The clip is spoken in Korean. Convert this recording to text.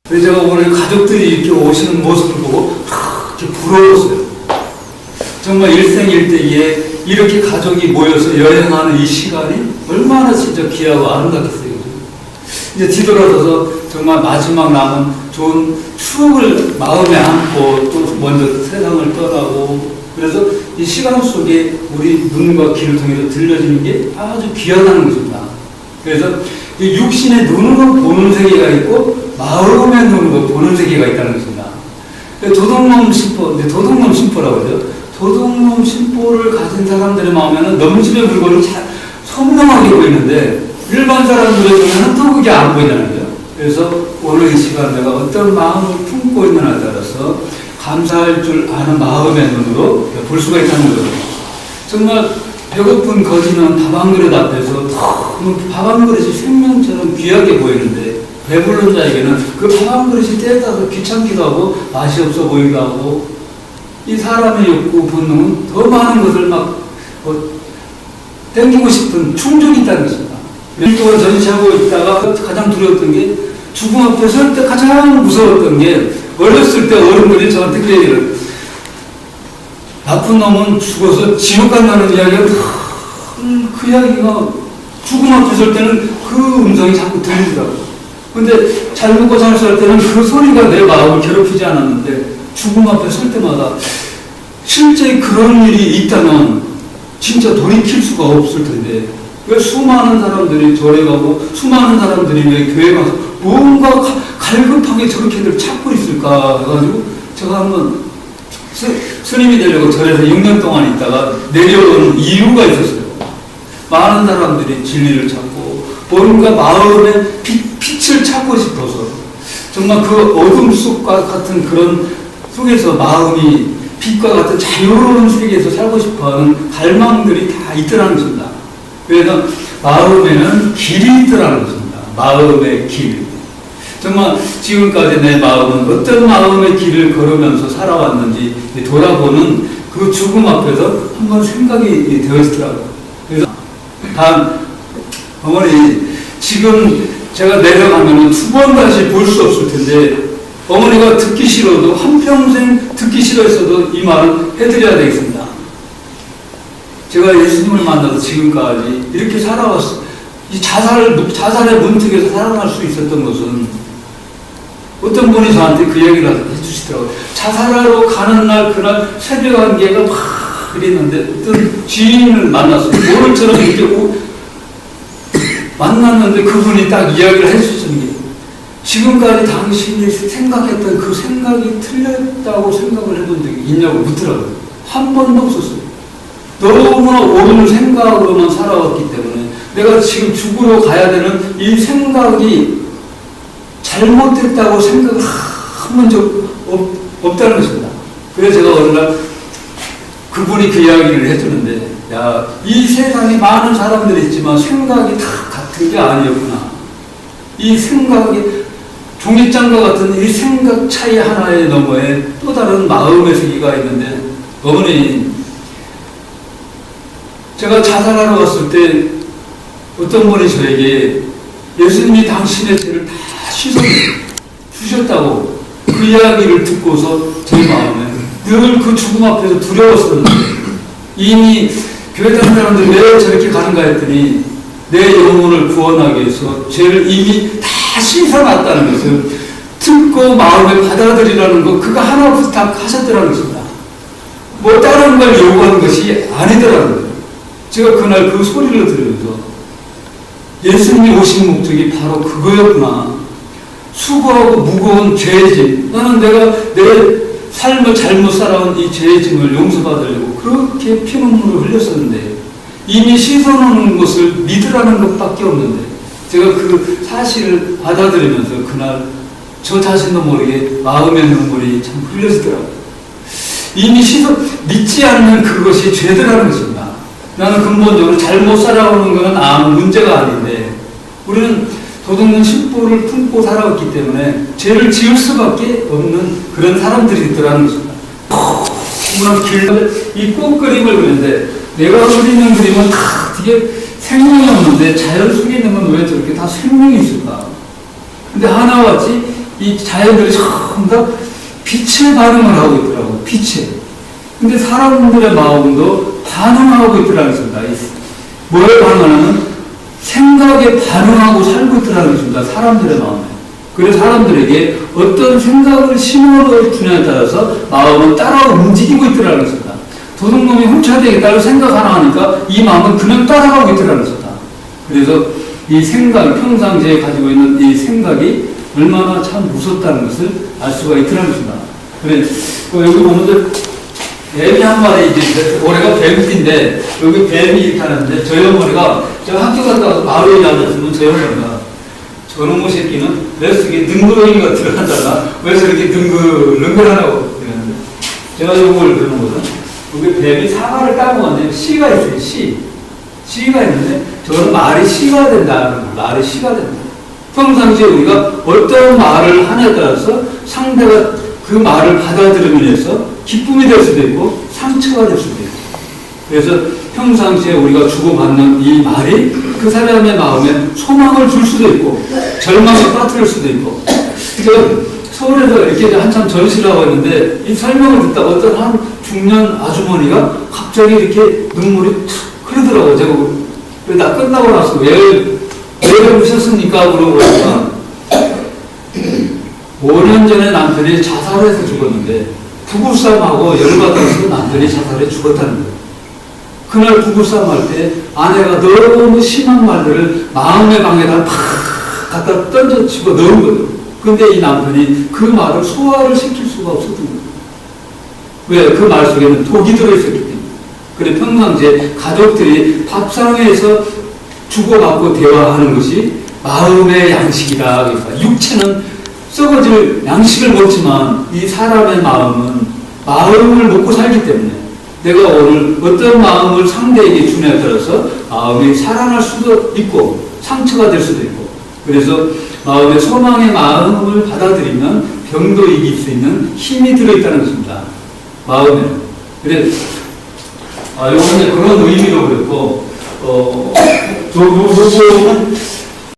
그래서 제가 오늘 가족들이 이렇게 오시는 모습을 보고 이렇게 부러웠어요. 정말 일생일대기에 이렇게 가족이 모여서 여행하는 이 시간이 얼마나 진짜 귀하고 아름답겠어요. 이제 뒤돌아서서 정말 마지막 남은 좋은 추억을 마음에 안고 또 먼저 세상을 떠나고, 그래서 이 시간 속에 우리 눈과 귀를 통해서 들려지는 게 아주 귀하다는 것입니다. 그래서 이 육신의 눈으로 보는 세계가 있고 마음의 눈으로 보는 세계가 있다는 것입니다. 도둑놈 심보, 도둑놈 심보라고 그러죠. 도둑놈 심보를 가진 사람들의 마음에는 넘집의 물건이 선명하게 보이는데 일반 사람들의 눈에는 또 그게 안 보인다는 거예요. 그래서 오늘 이 시간 내가 어떤 마음을 품고 있느냐에 따라서 감사할 줄 아는 마음의 눈으로 볼 수가 있다는 거죠. 정말 배고픈 거지는 밥 한 그릇 앞에서 밥 한 그릇이 생명처럼 귀하게 보이는데, 배부른 자에게는 그 밥 한 그릇이 때에따라서 귀찮기도 하고 맛이 없어 보이기도 하고, 이 사람의 욕구, 본능은 더 많은 것을 막 땡기고 싶은 충족이 있다는 것입니다. 몇 동안 전시하고 있다가 가장 두려웠던 게, 죽음 앞에 설 때 가장 무서웠던 게, 어렸을 때 어른들이 저한테 그 얘기를, 나쁜 놈은 죽어서 지옥 간다는 이야기가, 그 이야기가 죽음 앞에 설 때는 그 음성이 자꾸 들리더라고요. 근데 잘 먹고 잘 살 때는 그 소리가 내 마음을 괴롭히지 않았는데, 죽음 앞에 설 때마다 실제 그런 일이 있다면 진짜 돌이킬 수가 없을 텐데, 왜 수많은 사람들이 절에 가고 수많은 사람들이 왜 교회 가서 뭔가 갈급하게 저렇게들 찾고 있을까 해가지고 제가 한번 스님이 되려고 절에서 6년 동안 있다가 내려오는 이유가 있었어요. 많은 사람들이 진리를 찾고 뭔가 마음의 빛을 찾고 싶어서, 정말 그 어둠 속과 같은 그런 속에서 마음이 빛과 같은 자유로운 세계에서 살고 싶어하는 갈망들이 다 있더라는 것입니다. 그래서 마음에는 길이 있더라는 것입니다. 마음의 길. 정말 지금까지 내 마음은 어떤 마음의 길을 걸으면서 살아왔는지 돌아보는 그 죽음 앞에서 한번 생각이 되어지더라고요. 그래서 어머니, 지금 제가 내려가면 두 번 다시 볼 수 없을 텐데, 어머니가 듣기 싫어도, 한평생 듣기 싫어했어도 이 말은 해드려야 되겠습니다. 제가 예수님을 만나서 지금까지 이렇게 살아왔어. 이 자살의 문턱에서 살아날 수 있었던 것은, 어떤 분이 저한테 그 얘기를 해주시더라고요. 자살하러 가는 날, 그날 새벽 한개가 막 그랬는데, 어떤 지인을 만났어요. 모를처럼 이렇게 만났는데 그분이 딱 이야기를 해주시는 게, 지금까지 당신이 생각했던 그 생각이 틀렸다고 생각을 해본 적이 있냐고 묻더라고요. 한 번도 없었어요. 너무나 옳은 생각으로만 살아왔기 때문에 내가 지금 죽으러 가야 되는 이 생각이 잘못됐다고 생각을 한 적 없다는 것입니다. 그래서 제가 어느 날 그분이 그 이야기를 해주는데, 야, 이 세상에 많은 사람들이 있지만 생각이 다 같은 게 아니었구나. 이 생각이 종이장과 같은 이 생각 차이 하나에 너머에 또 다른 마음의 세계가 있는데, 어머니, 제가 자살하러 갔을 때 어떤 분이 저에게 예수님이 당신의 죄를 다 씻어 주셨다고 그 이야기를 듣고서 제 마음에 늘 그 죽음 앞에서 두려웠었는데, 이미 교회 다니는 사람들이 왜 저렇게 가는가 했더니 내 영혼을 구원하기 위해서 죄를 이미 다 씻어놨다는 것을 듣고 마음에 받아들이라는 것, 그거 하나 부탁하셨더라는 것입니다. 뭐 다른 걸 요구하는 것이 아니더라는 거예요. 제가 그날 그 소리를 들으면서 예수님이 오신 목적이 바로 그거였구나. 수고하고 무거운 죄짐, 나는 내가 내 삶을 잘못 살아온 이 죄짐을 용서받으려고 그렇게 피눈물을 흘렸었는데, 이미 씻어놓는 것을 믿으라는 것밖에 없는데, 제가 그 사실을 받아들이면서 그날 저 자신도 모르게 마음의 눈물이 참 흘려지더라고요. 이미 믿지 않는 그것이 죄더라는 것입니다. 나는 근본적으로 잘못 살아오는 것은 아무 문제가 아닌데, 우리는 도둑놈 심보를 품고 살아왔기 때문에 죄를 지을 수밖에 없는 그런 사람들이 있더라는 것입니다. 이 꽃그림을 그리는데, 내가 그리는 그림은 다 되게 생명이 없는데 자연 속에 있는 건 왜 저렇게 다 생명이 있을까? 근데 하나같이 이 자연들이 전부 다 빛에 반응을 하고 있더라고요. 빛에. 근데 사람들의 마음도 반응하고 있더라는 것입니다. 뭐에 반응하는? 생각에 반응하고 살고 있더라는 것입니다. 사람들의 마음에. 그래서 사람들에게 어떤 생각을 신호를 주냐에 따라서 마음은 따라 움직이고 있더라는 것입니다. 도둑놈이 훔쳐야되게 따라 생각 하나 하니까 이 마음은 그냥 따라가고 있더라는 것입니다. 그래서 이 생각, 평상시에 가지고 있는 이 생각이 얼마나 참 무섭다는 것을 알 수가 있더라는 것입니다. 그래, 여기 보면 뱀이 한 마리 이제, 올해가 뱀띠인데, 여기 뱀이 이렇게 하는데, 저희 어머니가, 저 학교 갔다 와서 마루에 앉았으면 저희 어머니가, 저놈의 새끼는 왜 이렇게 능글능글 들어간다가, 왜 저렇게 능글능글하냐고 그러는데, 제가 이걸 그러는 거는, 여기 뱀이 사과를 따먹었는데, 씨가 있어요, 씨. 씨가 있는데, 저는 말이 씨가 된다. 말이 씨가 된다. 평상시에 우리가 어떤 말을 하냐에 따라서 상대가 그 말을 받아들이면서 기쁨이 될 수도 있고 상처가 될 수도 있고, 그래서 평상시에 우리가 주고받는 이 말이 그 사람의 마음에 소망을 줄 수도 있고 절망을 빠뜨릴 수도 있고. 제가 서울에서 이렇게 한참 전시를 하고 있는데 이 설명을 듣다가 어떤 한 중년 아주머니가 갑자기 이렇게 눈물이 툭 흐르더라고요. 제가 왜 나 끝나고 나서 왜 그러셨습니까? 물어보니까 5년 전에 남편이 자살해서 죽었는데 부부싸움하고 열받아서 남편이 자살해 죽었다는 거예요. 그날 부부싸움할 때 아내가 너무 심한 말들을 마음의 방에다 팍 갖다 던져 집어 넣은 거예요. 근데 이 남편이 그 말을 소화를 시킬 수가 없었던 거예요. 왜? 그 말 속에는 독이 들어있었기 때문에. 그래 평상시에 가족들이 밥상에서 주고받고 대화하는 것이 마음의 양식이다. 그러니까 육체는 썩어질 양식을 먹지만 이 사람의 마음은 마음을 먹고 살기 때문에 내가 오늘 어떤 마음을 상대에게 주냐에 따라서 마음이 살아날 수도 있고 상처가 될 수도 있고, 그래서 마음의 소망의 마음을 받아들이면 병도 이길 수 있는 힘이 들어있다는 것입니다. 마음에. 그래, 이번에 그런 의미로 그랬고, 저 부분은